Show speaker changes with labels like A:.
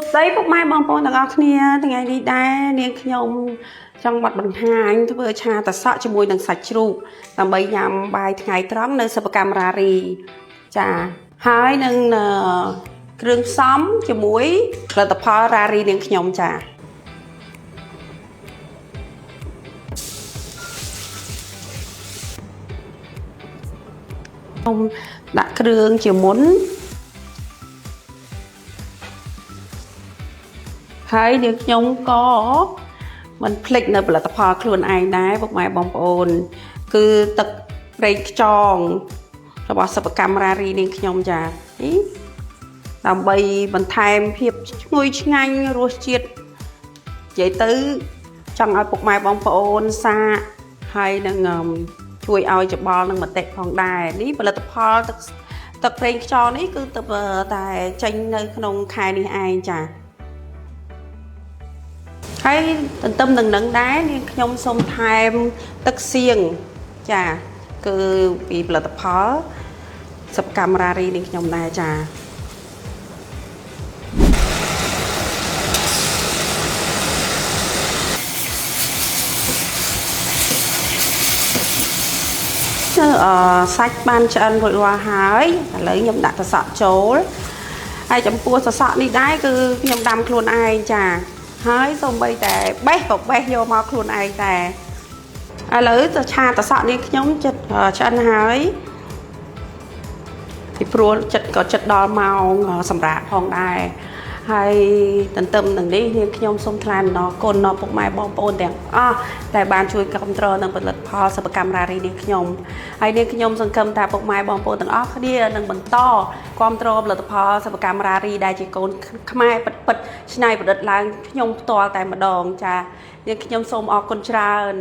A: Đấy bốc mai bong bóngទាំងអស់គ្នាថ្ងៃនេះដែរនាងខ្ញុំចង់បាត់បង្ហាញធ្វើឆាតសក់ជាមួយនឹងសាច់ជ្រូកដើម្បីញ៉ាំបាយថ្ងៃត្រង់នៅសិប្បកម្មរារីចាហើយនឹងគ្រឿងផ្សំជាមួយផលិតផលរារីនាងខ្ញុំចាខ្ញុំដាក់គ្រឿងជាមុនហើយនាងខ្ញុំក៏មិនភ្លេចនៅផលិតផលខ្លួនឯងដែរពុកម៉ែបងប្អូនគឺទឹកប្រេងខ្យងរបស់សិប្បកម្មរារីនាងខ្ញុំចាដើម្បីបន្ថែមភាពឈ្ងុយឆ្ងាញ់រសជាតិនិយាយទៅចង់ឲ្យពុកម៉ែបងប្អូនសាកហើយនឹងជួយឲ្យច្បល់នឹងមតិផងដែរនេះផលិតផលទឹកប្រេងខ្យងនេះគឺទៅតែចេញនៅក្នុងខែនេះឯងចាហើយទន្ទឹមនឹងដែរនាងខ្ញុំសូមថែមទឹកសៀងចាគឺពីផលិតផលសិប្បកម្មរារីនាងខ្ញុំដែរចាសាច់បានឆ្អិនរួចរាល់ហើយឥឡូវខ្ញុំដាក់សសក់ចូលហើយចំពោះសសក់នេះដែរគឺខ្ញុំដាំខ្លួនឯងចាហើយសូម្បីតែបេះក៏បេះយកមកខ្លួនឯងតែឥឡូវទៅឆាតសក់នេះខ្ញុំចិត្តឆ្អិនហើយពីព្រោះចិត្តដល់ម៉ោងសម្រាប់ផងដែរហើយទន្ទឹមនឹងនេះនាងខ្ញុំសូមថ្លែងអំណរគុណដល់ពុកម៉ែបងប្អូនទាំងអស់ដែលបានជួយគាំទ្រនឹងផលិតផលសិប្បកម្មរារីនាងខ្ញុំហើយនាងខ្ញុំសង្ឃឹមថាពុកម៉ែបងប្អូនទាំងអស់គ្នានឹងបន្តគាំទ្រផលិតផលសិប្បកម្មរារីដែលជាកូនខ្មែរពិតច្នៃប្រឌិតឡើងខ្ញុំផ្ទាល់តែម្ដងចានាងខ្ញុំសូមអរគុណច្រើន